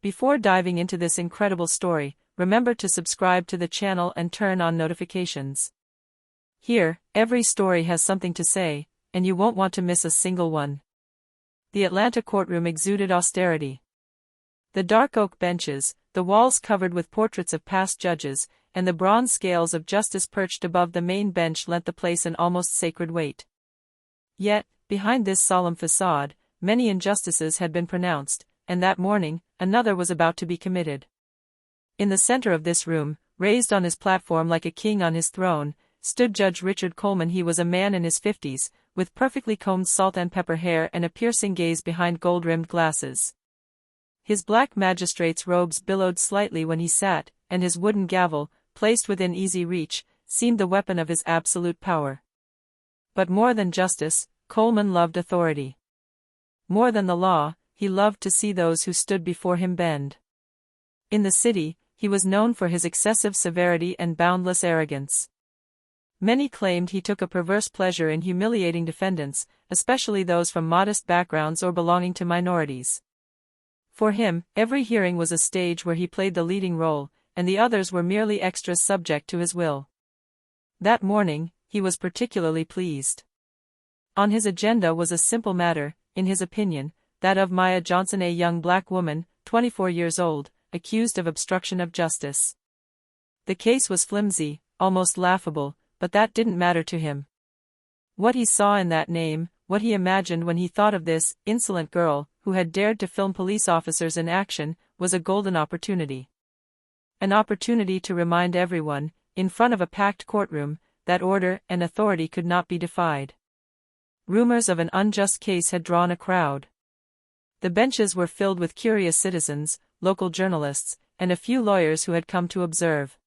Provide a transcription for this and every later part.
Before diving into this incredible story, remember to subscribe to the channel and turn on notifications. Here, every story has something to say, and you won't want to miss a single one. The Atlanta courtroom exuded austerity. The dark oak benches, the walls covered with portraits of past judges, and the bronze scales of justice perched above the main bench lent the place an almost sacred weight. Yet, behind this solemn facade, many injustices had been pronounced, and that morning, another was about to be committed. In the center of this room, raised on his platform like a king on his throne, stood Judge Richard Coleman. He was a man in his 50s, with perfectly combed salt and pepper hair and a piercing gaze behind gold-rimmed glasses. His black magistrate's robes billowed slightly when he sat, and his wooden gavel, placed within easy reach, seemed the weapon of his absolute power. But more than justice, Coleman loved authority. More than the law, he loved to see those who stood before him bend. In the city, he was known for his excessive severity and boundless arrogance. Many claimed he took a perverse pleasure in humiliating defendants, especially those from modest backgrounds or belonging to minorities. For him, every hearing was a stage where he played the leading role, and the others were merely extras subject to his will. That morning, he was particularly pleased. On his agenda was a simple matter, in his opinion, that of Maya Johnson, a young black woman, 24 years old, accused of obstruction of justice. The case was flimsy, almost laughable, but that didn't matter to him. What he saw in that name, what he imagined when he thought of this insolent girl, who had dared to film police officers in action, was a golden opportunity. An opportunity to remind everyone, in front of a packed courtroom, that order and authority could not be defied. Rumors of an unjust case had drawn a crowd. The benches were filled with curious citizens, local journalists, and a few lawyers who had come to observe.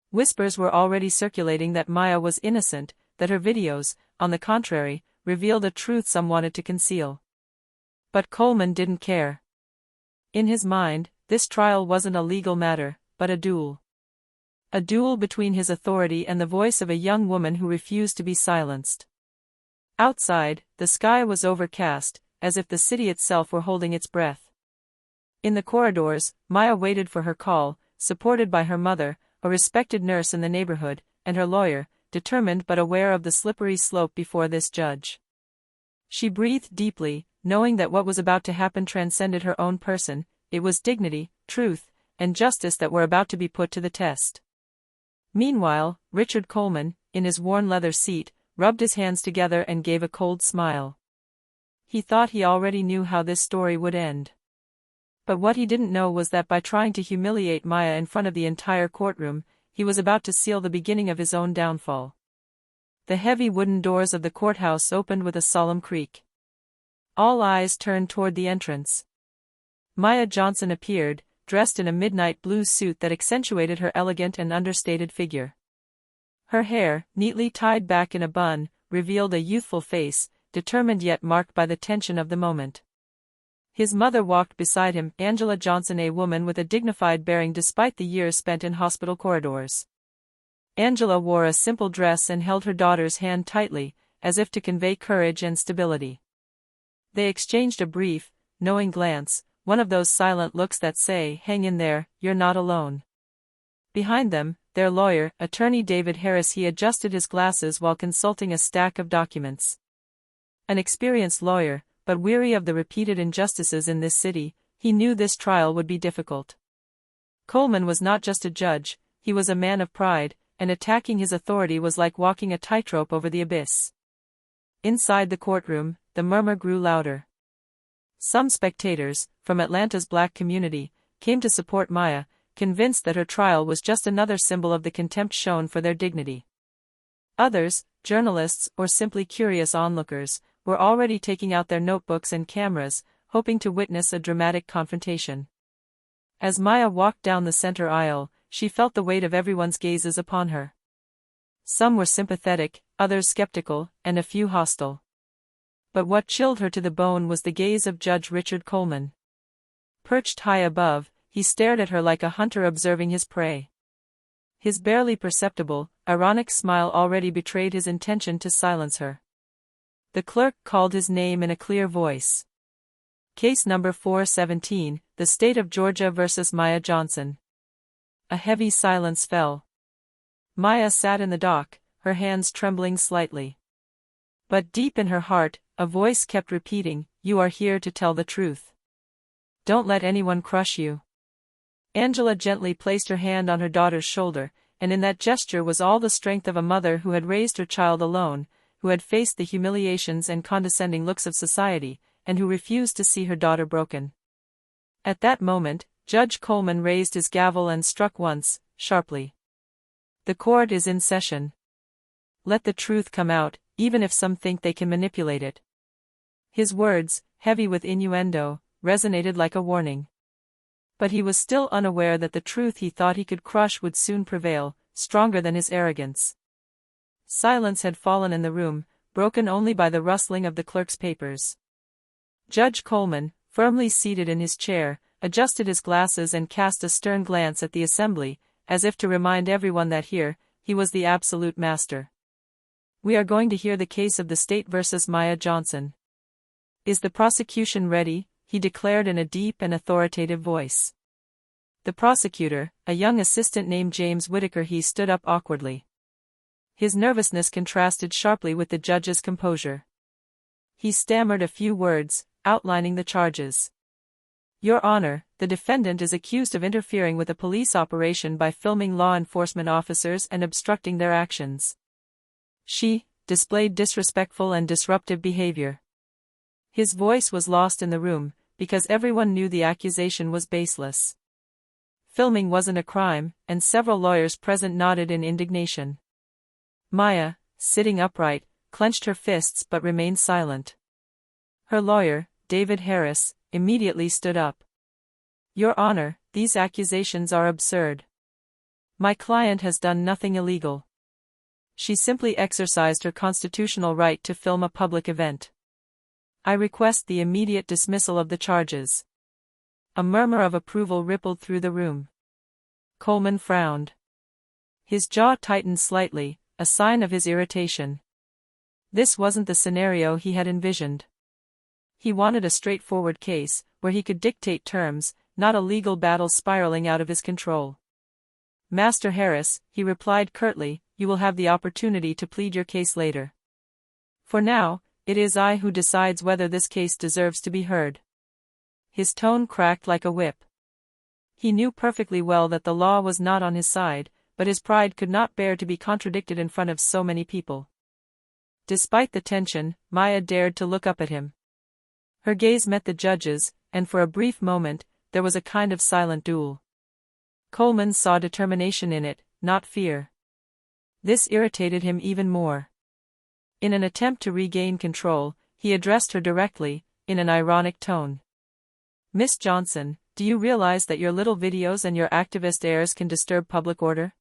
Whispers were already circulating that Maya was innocent, that her videos, on the contrary, revealed a truth some wanted to conceal. But Coleman didn't care. In his mind, this trial wasn't a legal matter, but a duel. A duel between his authority and the voice of a young woman who refused to be silenced. Outside, the sky was overcast, as if the city itself were holding its breath. In the corridors, Maya waited for her call, supported by her mother, a respected nurse in the neighborhood, and her lawyer, determined but aware of the slippery slope before this judge. She breathed deeply, knowing that what was about to happen transcended her own person. It was dignity, truth, and justice that were about to be put to the test. Meanwhile, Richard Coleman, in his worn leather seat, rubbed his hands together and gave a cold smile. He thought he already knew how this story would end. But what he didn't know was that by trying to humiliate Maya in front of the entire courtroom, he was about to seal the beginning of his own downfall. The heavy wooden doors of the courthouse opened with a solemn creak. All eyes turned toward the entrance. Maya Johnson appeared, dressed in a midnight blue suit that accentuated her elegant and understated figure. Her hair, neatly tied back in a bun, revealed a youthful face, determined yet marked by the tension of the moment. His mother walked beside him, Angela Johnson, a woman with a dignified bearing despite the years spent in hospital corridors. Angela wore a simple dress and held her daughter's hand tightly, as if to convey courage and stability. They exchanged a brief, knowing glance, one of those silent looks that say, "Hang in there, you're not alone." Behind them, their lawyer, attorney David Harris. He adjusted his glasses while consulting a stack of documents. An experienced lawyer, but weary of the repeated injustices in this city, he knew this trial would be difficult. Coleman was not just a judge, he was a man of pride, and attacking his authority was like walking a tightrope over the abyss. Inside the courtroom, the murmur grew louder. Some spectators, from Atlanta's black community, came to support Maya, convinced that her trial was just another symbol of the contempt shown for their dignity. Others, journalists or simply curious onlookers, were already taking out their notebooks and cameras, hoping to witness a dramatic confrontation. As Maya walked down the center aisle, she felt the weight of everyone's gazes upon her. Some were sympathetic, others skeptical, and a few hostile. But what chilled her to the bone was the gaze of Judge Richard Coleman. Perched high above, he stared at her like a hunter observing his prey. His barely perceptible, ironic smile already betrayed his intention to silence her. The clerk called his name in a clear voice. Case number 417, The State of Georgia versus Maya Johnson. A heavy silence fell. Maya sat in the dock, her hands trembling slightly. But deep in her heart, a voice kept repeating, "You are here to tell the truth. Don't let anyone crush you." Angela gently placed her hand on her daughter's shoulder, and in that gesture was all the strength of a mother who had raised her child alone, who had faced the humiliations and condescending looks of society, and who refused to see her daughter broken. At that moment, Judge Coleman raised his gavel and struck once, sharply. "The court is in session. Let the truth come out, even if some think they can manipulate it." His words, heavy with innuendo, resonated like a warning. But he was still unaware that the truth he thought he could crush would soon prevail, stronger than his arrogance. Silence had fallen in the room, broken only by the rustling of the clerk's papers. Judge Coleman, firmly seated in his chair, adjusted his glasses and cast a stern glance at the assembly, as if to remind everyone that here, he was the absolute master. "We are going to hear the case of the state versus Maya Johnson. Is the prosecution ready?" he declared in a deep and authoritative voice. The prosecutor, a young assistant named James Whitaker, he stood up awkwardly. His nervousness contrasted sharply with the judge's composure. He stammered a few words, outlining the charges. "Your Honor, the defendant is accused of interfering with a police operation by filming law enforcement officers and obstructing their actions. She displayed disrespectful and disruptive behavior." His voice was lost in the room, because everyone knew the accusation was baseless. Filming wasn't a crime, and several lawyers present nodded in indignation. Maya, sitting upright, clenched her fists but remained silent. Her lawyer, David Harris, immediately stood up. "Your Honor, these accusations are absurd. My client has done nothing illegal. She simply exercised her constitutional right to film a public event. I request the immediate dismissal of the charges." A murmur of approval rippled through the room. Coleman frowned. His jaw tightened slightly, a sign of his irritation. This wasn't the scenario he had envisioned. He wanted a straightforward case, where he could dictate terms, not a legal battle spiraling out of his control. "Master Harris," he replied curtly, "you will have the opportunity to plead your case later. For now, it is I who decides whether this case deserves to be heard." His tone cracked like a whip. He knew perfectly well that the law was not on his side, but his pride could not bear to be contradicted in front of so many people. Despite the tension, Maya dared to look up at him. Her gaze met the judge's, and for a brief moment, there was a kind of silent duel. Coleman saw determination in it, not fear. This irritated him even more. In an attempt to regain control, he addressed her directly, in an ironic tone. "Miss Johnson, do you realize that your little videos and your activist airs can disturb public order?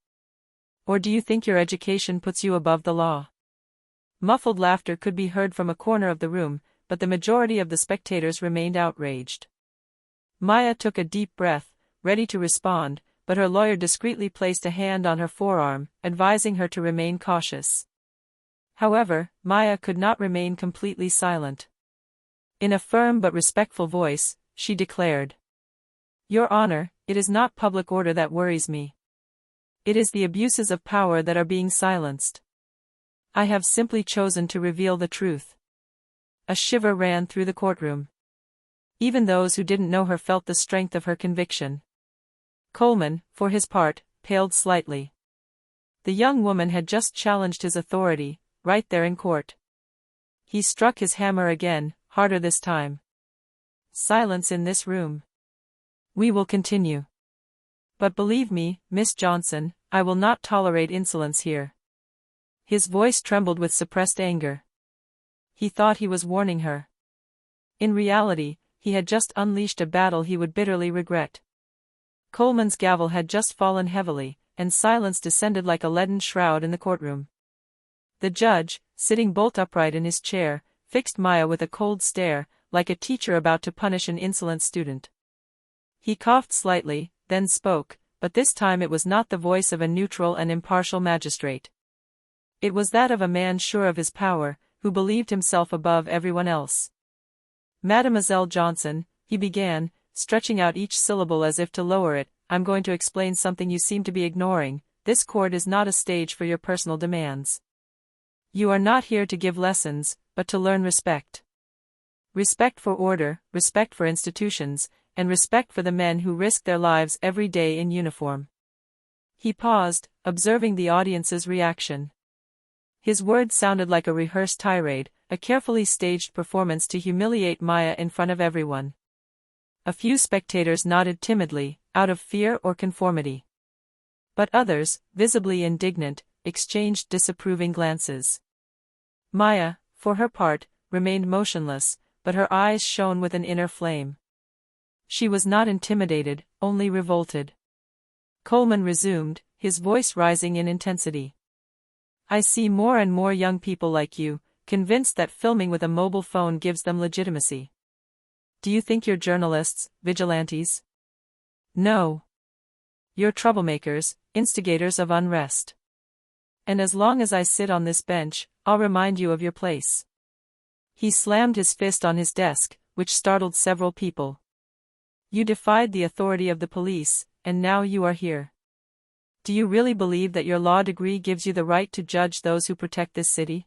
Or do you think your education puts you above the law?" Muffled laughter could be heard from a corner of the room, but the majority of the spectators remained outraged. Maya took a deep breath, ready to respond, but her lawyer discreetly placed a hand on her forearm, advising her to remain cautious. However, Maya could not remain completely silent. In a firm but respectful voice, she declared, "Your Honor, it is not public order that worries me. It is the abuses of power that are being silenced. I have simply chosen to reveal the truth." A shiver ran through the courtroom. Even those who didn't know her felt the strength of her conviction. Coleman, for his part, paled slightly. The young woman had just challenged his authority, right there in court. He struck his hammer again, harder this time. Silence in this room. "We will continue. But believe me, Miss Johnson, I will not tolerate insolence here." His voice trembled with suppressed anger. He thought he was warning her. In reality, he had just unleashed a battle he would bitterly regret. Coleman's gavel had just fallen heavily, and silence descended like a leaden shroud in the courtroom. The judge, sitting bolt upright in his chair, fixed Maya with a cold stare, like a teacher about to punish an insolent student. He coughed slightly, then spoke, but this time it was not the voice of a neutral and impartial magistrate. It was that of a man sure of his power, who believed himself above everyone else. "Mademoiselle Johnson," he began, stretching out each syllable as if to lower it. I'm going to explain something you seem to be ignoring. This court is not a stage for your personal demands. You are not here to give lessons, but to learn respect. Respect for order, respect for institutions, and respect for the men who risk their lives every day in uniform. He paused, observing the audience's reaction. His words sounded like a rehearsed tirade, a carefully staged performance to humiliate Maya in front of everyone. A few spectators nodded timidly, out of fear or conformity. But others, visibly indignant, exchanged disapproving glances. Maya, for her part, remained motionless, but her eyes shone with an inner flame. She was not intimidated, only revolted. Coleman resumed, his voice rising in intensity. I see more and more young people like you, convinced that filming with a mobile phone gives them legitimacy. Do you think you're journalists, vigilantes? No. You're troublemakers, instigators of unrest. And as long as I sit on this bench, I'll remind you of your place. He slammed his fist on his desk, which startled several people. You defied the authority of the police, and now you are here. Do you really believe that your law degree gives you the right to judge those who protect this city?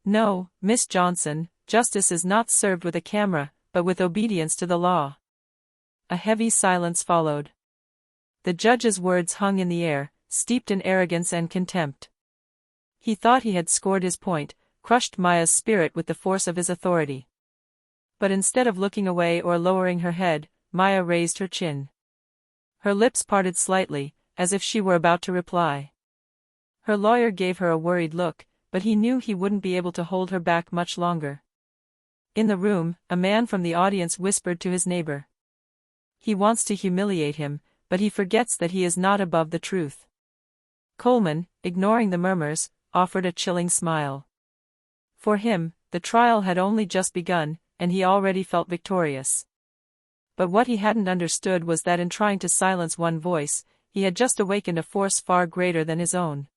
No, Miss Johnson, justice is not served with a camera, but with obedience to the law. A heavy silence followed. The judge's words hung in the air, steeped in arrogance and contempt. He thought he had scored his point, crushed Maya's spirit with the force of his authority. But instead of looking away or lowering her head, Maya raised her chin. Her lips parted slightly, as if she were about to reply. Her lawyer gave her a worried look, but he knew he wouldn't be able to hold her back much longer. In the room, a man from the audience whispered to his neighbor. He wants to humiliate him, but he forgets that he is not above the truth. Coleman, ignoring the murmurs, offered a chilling smile. For him, the trial had only just begun, and he already felt victorious. But what he hadn't understood was that in trying to silence one voice, he had just awakened a force far greater than his own.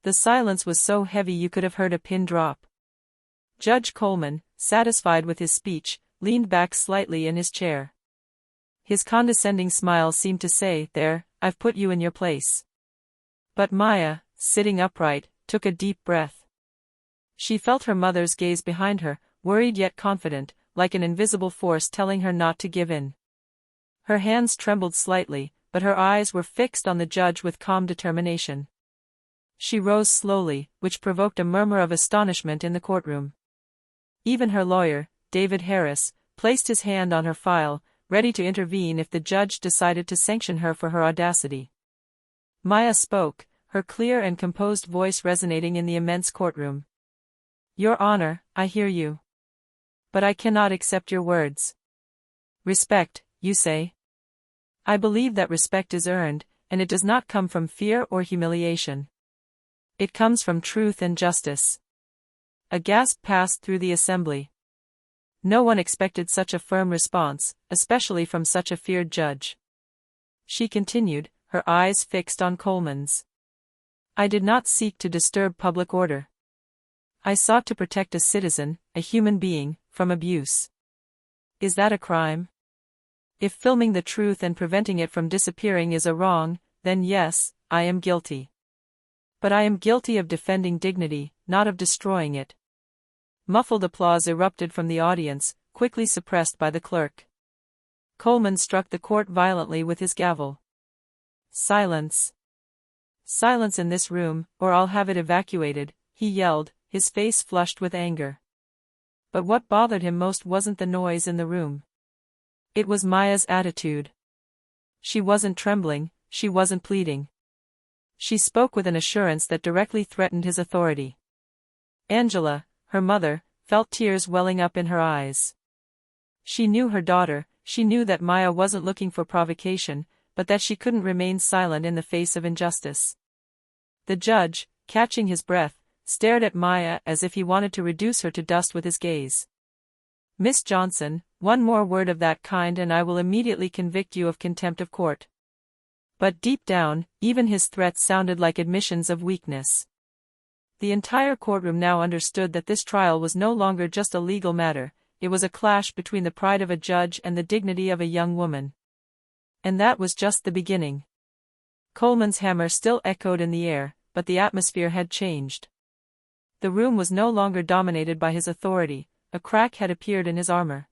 The silence was so heavy you could have heard a pin drop. Judge Coleman, satisfied with his speech, leaned back slightly in his chair. His condescending smile seemed to say, "There, I've put you in your place." But Maya, sitting upright, took a deep breath. She felt her mother's gaze behind her, worried yet confident, like an invisible force telling her not to give in. Her hands trembled slightly, but her eyes were fixed on the judge with calm determination. She rose slowly, which provoked a murmur of astonishment in the courtroom. Even her lawyer, David Harris, placed his hand on her file, ready to intervene if the judge decided to sanction her for her audacity. Maya spoke, her clear and composed voice resonating in the immense courtroom. Your Honor, I hear you. But I cannot accept your words. Respect, you say? I believe that respect is earned, and it does not come from fear or humiliation. It comes from truth and justice. A gasp passed through the assembly. No one expected such a firm response, especially from such a feared judge. She continued, her eyes fixed on Coleman's. I did not seek to disturb public order. I sought to protect a citizen, a human being, from abuse. Is that a crime? If filming the truth and preventing it from disappearing is a wrong, then yes, I am guilty. But I am guilty of defending dignity, not of destroying it. Muffled applause erupted from the audience, quickly suppressed by the clerk. Coleman struck the court violently with his gavel. Silence. Silence in this room, or I'll have it evacuated, he yelled, his face flushed with anger. But what bothered him most wasn't the noise in the room. It was Maya's attitude. She wasn't trembling, she wasn't pleading. She spoke with an assurance that directly threatened his authority. Angela, her mother, felt tears welling up in her eyes. She knew her daughter, she knew that Maya wasn't looking for provocation, but that she couldn't remain silent in the face of injustice. The judge, catching his breath, stared at Maya as if he wanted to reduce her to dust with his gaze. Miss Johnson, one more word of that kind and I will immediately convict you of contempt of court. But deep down, even his threats sounded like admissions of weakness. The entire courtroom now understood that this trial was no longer just a legal matter, it was a clash between the pride of a judge and the dignity of a young woman. And that was just the beginning. Coleman's hammer still echoed in the air, but the atmosphere had changed. The room was no longer dominated by his authority, a crack had appeared in his armor.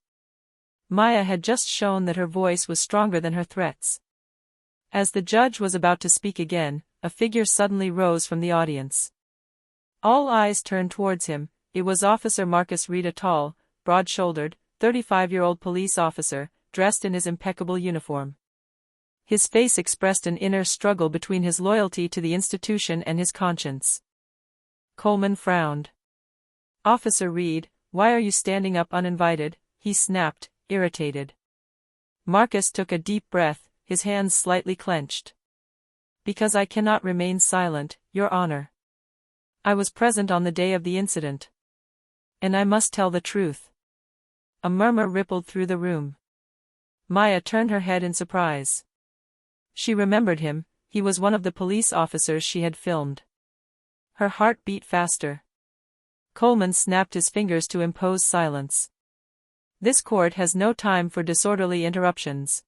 Maya had just shown that her voice was stronger than her threats. As the judge was about to speak again, a figure suddenly rose from the audience. All eyes turned towards him. It was Officer Marcus Reed, a tall, broad-shouldered, 35-year-old police officer, dressed in his impeccable uniform. His face expressed an inner struggle between his loyalty to the institution and his conscience. Coleman frowned. "Officer Reed, why are you standing up uninvited?" he snapped, irritated. Marcus took a deep breath, his hands slightly clenched. "Because I cannot remain silent, Your Honor. I was present on the day of the incident. And I must tell the truth." A murmur rippled through the room. Maya turned her head in surprise. She remembered him, he was one of the police officers she had filmed. Her heart beat faster. Coleman snapped his fingers to impose silence. "This court has no time for disorderly interruptions.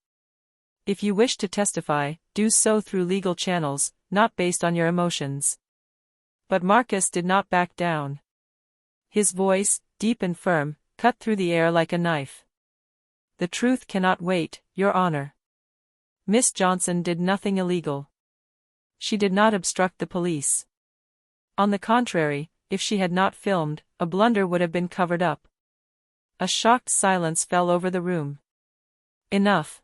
If you wish to testify, do so through legal channels, not based on your emotions." But Marcus did not back down. His voice, deep and firm, cut through the air like a knife. "The truth cannot wait, Your Honor. Miss Johnson did nothing illegal. She did not obstruct the police. On the contrary, if she had not filmed, a blunder would have been covered up." A shocked silence fell over the room. "Enough!"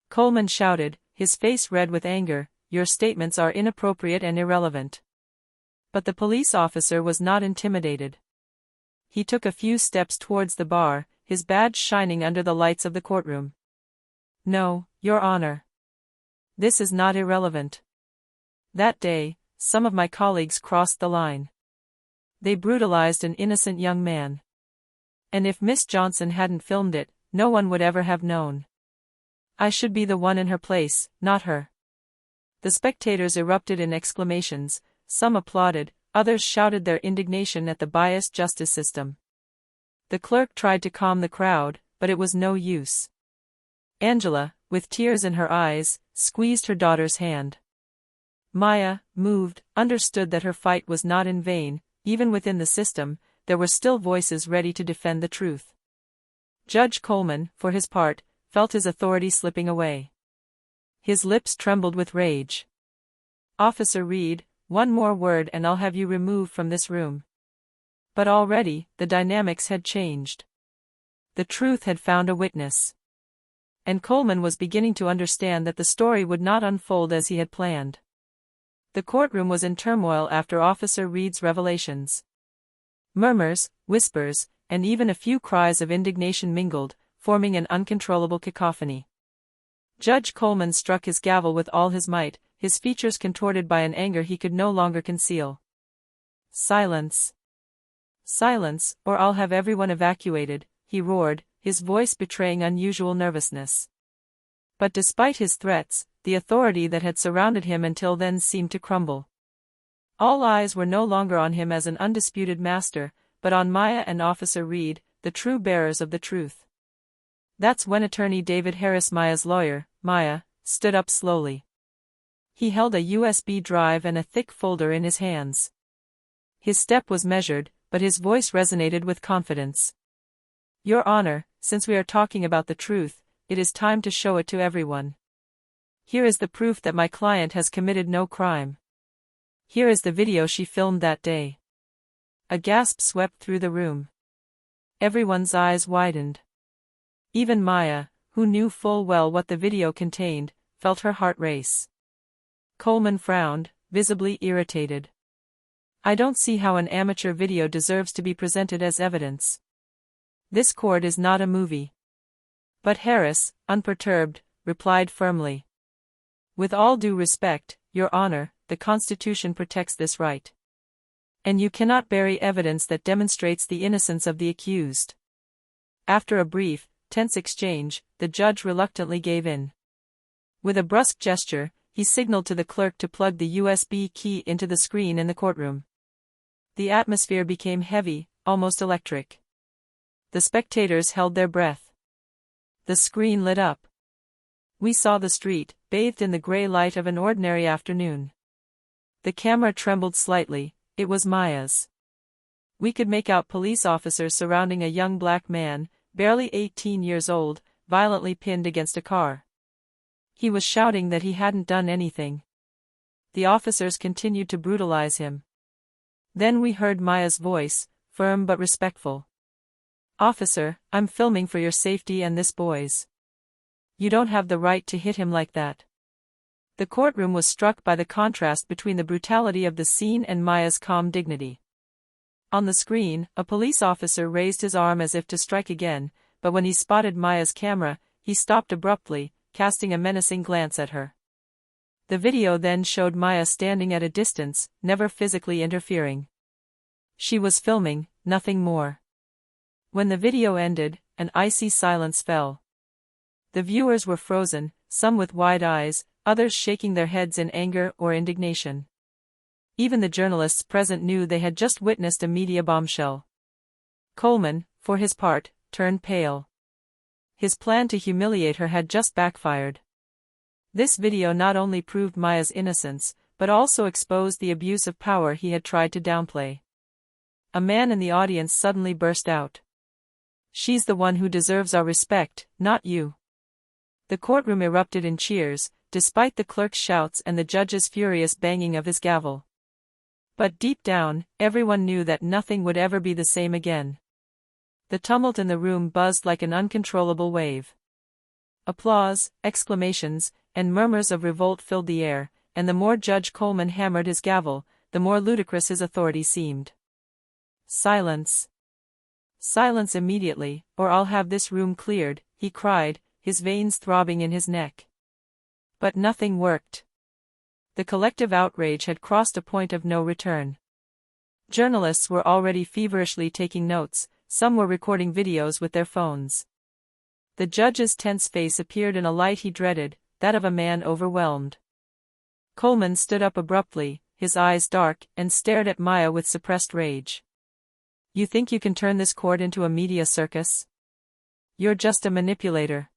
Coleman shouted, his face red with anger, "Your statements are inappropriate and irrelevant." But the police officer was not intimidated. He took a few steps towards the bar, his badge shining under the lights of the courtroom. "No, Your Honor. This is not irrelevant. That day, some of my colleagues crossed the line. They brutalized an innocent young man. And if Miss Johnson hadn't filmed it, no one would ever have known. I should be the one in her place, not her." The spectators erupted in exclamations, some applauded, others shouted their indignation at the biased justice system. The clerk tried to calm the crowd, but it was no use. Angela, with tears in her eyes, squeezed her daughter's hand. Maya, moved, understood that her fight was not in vain. Even within the system, there were still voices ready to defend the truth. Judge Coleman, for his part, felt his authority slipping away. His lips trembled with rage. "Officer Reed, one more word and I'll have you removed from this room." But already, the dynamics had changed. The truth had found a witness. And Coleman was beginning to understand that the story would not unfold as he had planned. The courtroom was in turmoil after Officer Reed's revelations. Murmurs, whispers, and even a few cries of indignation mingled, forming an uncontrollable cacophony. Judge Coleman struck his gavel with all his might, his features contorted by an anger he could no longer conceal. "Silence! Silence, or I'll have everyone evacuated," he roared, his voice betraying unusual nervousness. But despite his threats, the authority that had surrounded him until then seemed to crumble. All eyes were no longer on him as an undisputed master, but on Maya and Officer Reed, the true bearers of the truth. That's when attorney David Harris, Maya's lawyer, Maya, stood up slowly. He held a USB drive and a thick folder in his hands. His step was measured, but his voice resonated with confidence. "Your Honor, since we are talking about the truth, it is time to show it to everyone. Here is the proof that my client has committed no crime. Here is the video she filmed that day." A gasp swept through the room. Everyone's eyes widened. Even Maya, who knew full well what the video contained, felt her heart race. Coleman frowned, visibly irritated. "I don't see how an amateur video deserves to be presented as evidence. This court is not a movie." But Harris, unperturbed, replied firmly. "With all due respect, Your Honor, the Constitution protects this right. And you cannot bury evidence that demonstrates the innocence of the accused." After a brief, tense exchange, the judge reluctantly gave in. With a brusque gesture, he signaled to the clerk to plug the USB key into the screen in the courtroom. The atmosphere became heavy, almost electric. The spectators held their breath. The screen lit up. We saw the street, bathed in the gray light of an ordinary afternoon. The camera trembled slightly. It was Maya's. We could make out police officers surrounding a young black man, barely 18 years old, violently pinned against a car. He was shouting that he hadn't done anything. The officers continued to brutalize him. Then we heard Maya's voice, firm but respectful. "Officer, I'm filming for your safety and this boy's. You don't have the right to hit him like that." The courtroom was struck by the contrast between the brutality of the scene and Maya's calm dignity. On the screen, a police officer raised his arm as if to strike again, but when he spotted Maya's camera, he stopped abruptly, casting a menacing glance at her. The video then showed Maya standing at a distance, never physically interfering. She was filming, nothing more. When the video ended, an icy silence fell. The viewers were frozen, some with wide eyes, others shaking their heads in anger or indignation. Even the journalists present knew they had just witnessed a media bombshell. Coleman, for his part, turned pale. His plan to humiliate her had just backfired. This video not only proved Maya's innocence, but also exposed the abuse of power he had tried to downplay. A man in the audience suddenly burst out. "She's the one who deserves our respect, not you." The courtroom erupted in cheers, despite the clerk's shouts and the judge's furious banging of his gavel. But deep down, everyone knew that nothing would ever be the same again. The tumult in the room buzzed like an uncontrollable wave. Applause, exclamations, and murmurs of revolt filled the air, and the more Judge Coleman hammered his gavel, the more ludicrous his authority seemed. "Silence. Silence immediately, or I'll have this room cleared," he cried, his veins throbbing in his neck. But nothing worked. The collective outrage had crossed a point of no return. Journalists were already feverishly taking notes, some were recording videos with their phones. The judge's tense face appeared in a light he dreaded, that of a man overwhelmed. Coleman stood up abruptly, his eyes dark, and stared at Maya with suppressed rage. "You think you can turn this court into a media circus? You're just a manipulator.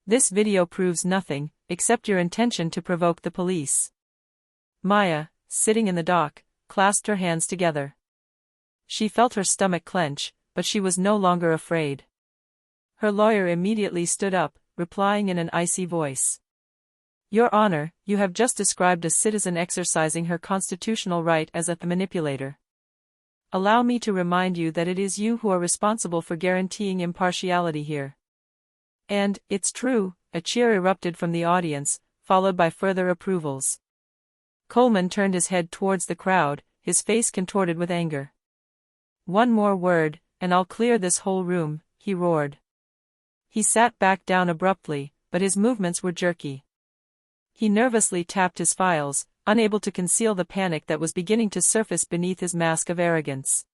This video proves nothing, except your intention to provoke the police." Maya, sitting in the dock, clasped her hands together. She felt her stomach clench, but she was no longer afraid. Her lawyer immediately stood up, replying in an icy voice. "Your Honor, you have just described a citizen exercising her constitutional right as a manipulator. Allow me to remind you that it is you who are responsible for guaranteeing impartiality here." And, "It's true," a cheer erupted from the audience, followed by further approvals. Coleman turned his head towards the crowd, his face contorted with anger. "One more word, and I'll clear this whole room," he roared. He sat back down abruptly, but his movements were jerky. He nervously tapped his files, unable to conceal the panic that was beginning to surface beneath his mask of arrogance.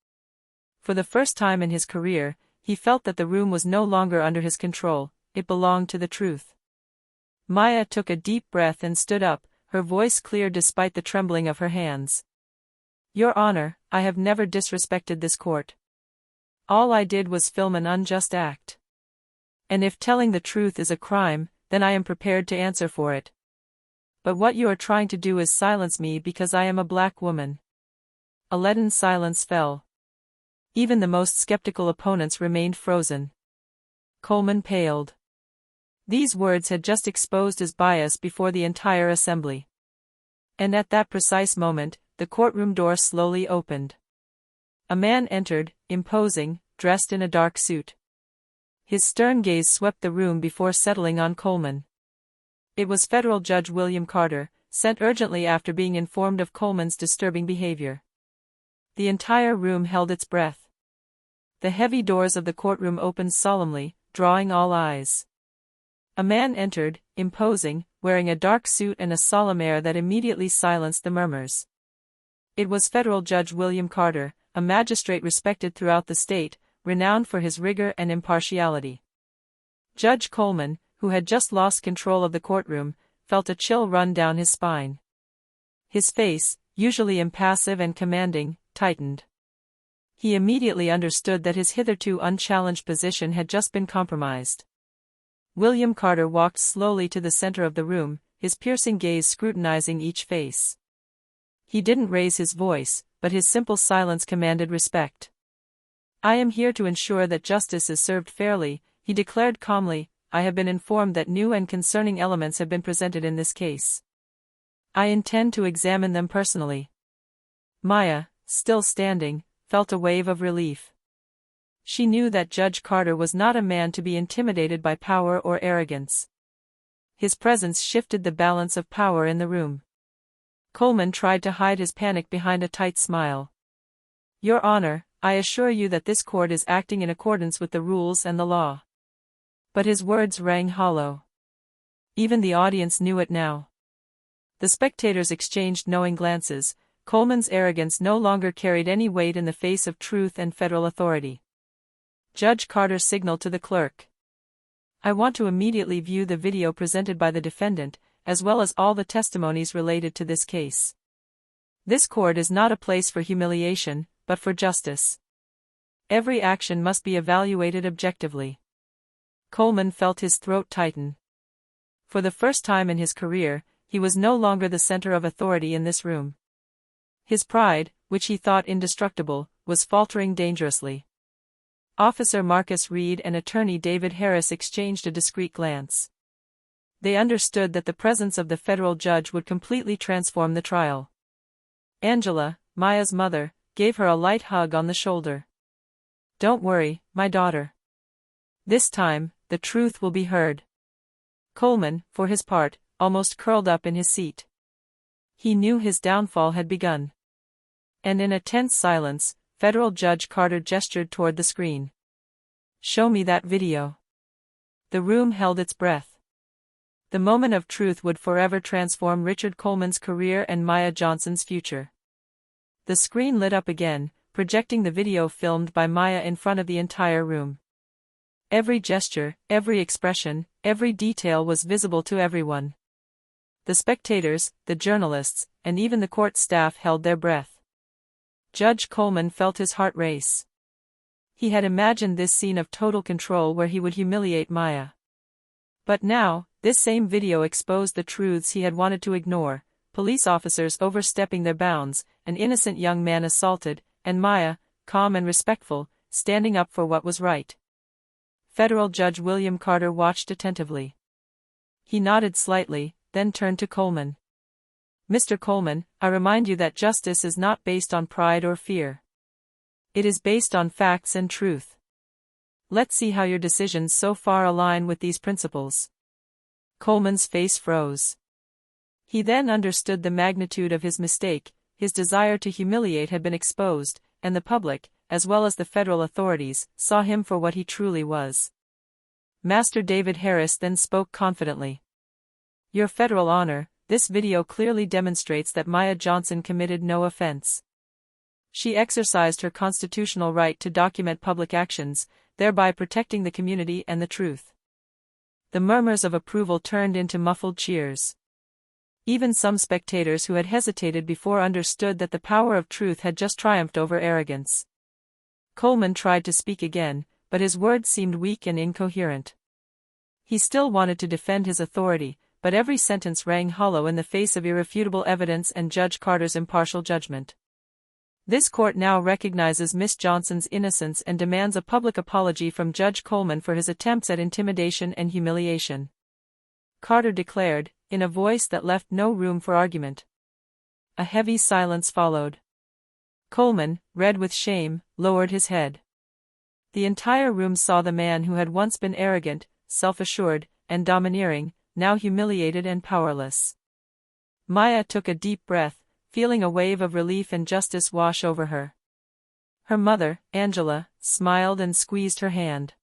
For the first time in his career, he felt that the room was no longer under his control, it belonged to the truth. Maya took a deep breath and stood up, her voice clear despite the trembling of her hands. "Your Honor, I have never disrespected this court. All I did was film an unjust act. And if telling the truth is a crime, then I am prepared to answer for it. But what you are trying to do is silence me because I am a black woman." A leaden silence fell. Even the most skeptical opponents remained frozen. Coleman paled. These words had just exposed his bias before the entire assembly. And at that precise moment, the courtroom door slowly opened. A man entered, imposing, dressed in a dark suit. His stern gaze swept the room before settling on Coleman. It was Federal Judge William Carter, sent urgently after being informed of Coleman's disturbing behavior. The entire room held its breath. The heavy doors of the courtroom opened solemnly, drawing all eyes. A man entered, imposing, wearing a dark suit and a solemn air that immediately silenced the murmurs. It was Federal Judge William Carter, a magistrate respected throughout the state, renowned for his rigor and impartiality. Judge Coleman, who had just lost control of the courtroom, felt a chill run down his spine. His face, usually impassive and commanding, tightened. He immediately understood that his hitherto unchallenged position had just been compromised. William Carter walked slowly to the center of the room, his piercing gaze scrutinizing each face. He didn't raise his voice, but his simple silence commanded respect. "I am here to ensure that justice is served fairly," he declared calmly. "I have been informed that new and concerning elements have been presented in this case. I intend to examine them personally." Maya, still standing, felt a wave of relief. She knew that Judge Carter was not a man to be intimidated by power or arrogance. His presence shifted the balance of power in the room. Coleman tried to hide his panic behind a tight smile. "Your Honor, I assure you that this court is acting in accordance with the rules and the law." But his words rang hollow. Even the audience knew it now. The spectators exchanged knowing glances. Coleman's arrogance no longer carried any weight in the face of truth and federal authority. Judge Carter signaled to the clerk. "I want to immediately view the video presented by the defendant, as well as all the testimonies related to this case. This court is not a place for humiliation, but for justice. Every action must be evaluated objectively." Coleman felt his throat tighten. For the first time in his career, he was no longer the center of authority in this room. His pride, which he thought indestructible, was faltering dangerously. Officer Marcus Reed and Attorney David Harris exchanged a discreet glance. They understood that the presence of the federal judge would completely transform the trial. Angela, Maya's mother, gave her a light hug on the shoulder. "Don't worry, my daughter. This time, the truth will be heard." Coleman, for his part, almost curled up in his seat. He knew his downfall had begun. And in a tense silence, Federal Judge Carter gestured toward the screen. "Show me that video." The room held its breath. The moment of truth would forever transform Richard Coleman's career and Maya Johnson's future. The screen lit up again, projecting the video filmed by Maya in front of the entire room. Every gesture, every expression, every detail was visible to everyone. The spectators, the journalists, and even the court staff held their breath. Judge Coleman felt his heart race. He had imagined this scene of total control where he would humiliate Maya. But now, this same video exposed the truths he had wanted to ignore: police officers overstepping their bounds, an innocent young man assaulted, and Maya, calm and respectful, standing up for what was right. Federal Judge William Carter watched attentively. He nodded slightly, then turned to Coleman. "Mr. Coleman, I remind you that justice is not based on pride or fear. It is based on facts and truth. Let's see how your decisions so far align with these principles." Coleman's face froze. He then understood the magnitude of his mistake. His desire to humiliate had been exposed, and the public, as well as the federal authorities, saw him for what he truly was. Master David Harris then spoke confidently. "Your Federal Honor, this video clearly demonstrates that Maya Johnson committed no offense. She exercised her constitutional right to document public actions, thereby protecting the community and the truth." The murmurs of approval turned into muffled cheers. Even some spectators who had hesitated before understood that the power of truth had just triumphed over arrogance. Coleman tried to speak again, but his words seemed weak and incoherent. He still wanted to defend his authority, but every sentence rang hollow in the face of irrefutable evidence and Judge Carter's impartial judgment. "This court now recognizes Miss Johnson's innocence and demands a public apology from Judge Coleman for his attempts at intimidation and humiliation," Carter declared, in a voice that left no room for argument. A heavy silence followed. Coleman, red with shame, lowered his head. The entire room saw the man who had once been arrogant, self-assured, and domineering, now humiliated and powerless. Maya took a deep breath, feeling a wave of relief and justice wash over her. Her mother, Angela, smiled and squeezed her hand.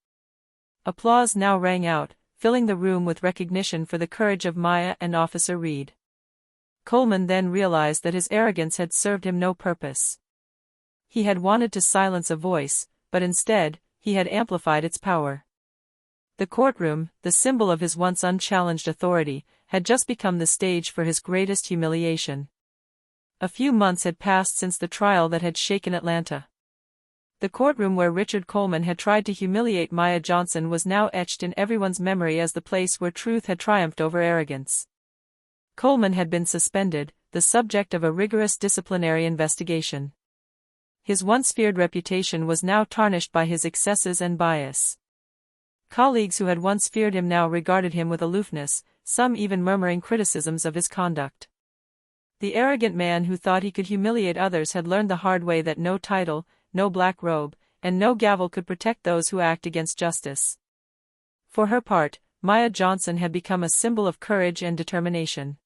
Applause now rang out, filling the room with recognition for the courage of Maya and Officer Reed. Coleman then realized that his arrogance had served him no purpose. He had wanted to silence a voice, but instead, he had amplified its power. The courtroom, the symbol of his once unchallenged authority, had just become the stage for his greatest humiliation. A few months had passed since the trial that had shaken Atlanta. The courtroom where Richard Coleman had tried to humiliate Maya Johnson was now etched in everyone's memory as the place where truth had triumphed over arrogance. Coleman had been suspended, the subject of a rigorous disciplinary investigation. His once feared reputation was now tarnished by his excesses and bias. Colleagues who had once feared him now regarded him with aloofness, some even murmuring criticisms of his conduct. The arrogant man who thought he could humiliate others had learned the hard way that no title, no black robe, and no gavel could protect those who act against justice. For her part, Maya Johnson had become a symbol of courage and determination.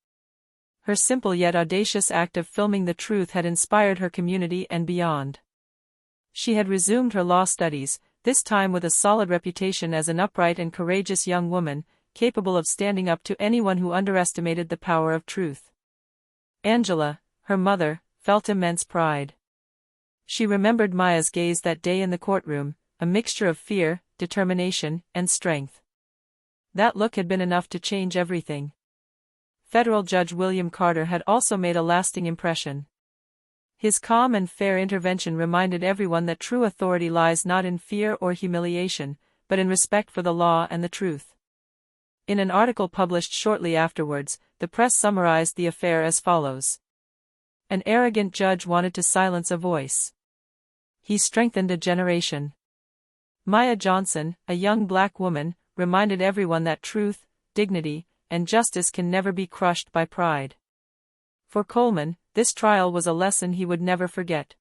Her simple yet audacious act of filming the truth had inspired her community and beyond. She had resumed her law studies, this time with a solid reputation as an upright and courageous young woman, capable of standing up to anyone who underestimated the power of truth. Angela, her mother, felt immense pride. She remembered Maya's gaze that day in the courtroom, a mixture of fear, determination, and strength. That look had been enough to change everything. Federal Judge William Carter had also made a lasting impression. His calm and fair intervention reminded everyone that true authority lies not in fear or humiliation, but in respect for the law and the truth. In an article published shortly afterwards, the press summarized the affair as follows. An arrogant judge wanted to silence a voice. He strengthened a generation. Maya Johnson, a young black woman, reminded everyone that truth, dignity, and justice can never be crushed by pride. For Coleman, this trial was a lesson he would never forget.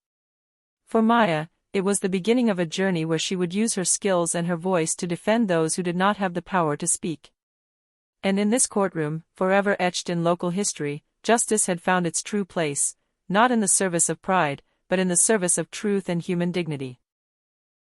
For Maya, it was the beginning of a journey where she would use her skills and her voice to defend those who did not have the power to speak. And in this courtroom, forever etched in local history, justice had found its true place, not in the service of pride, but in the service of truth and human dignity.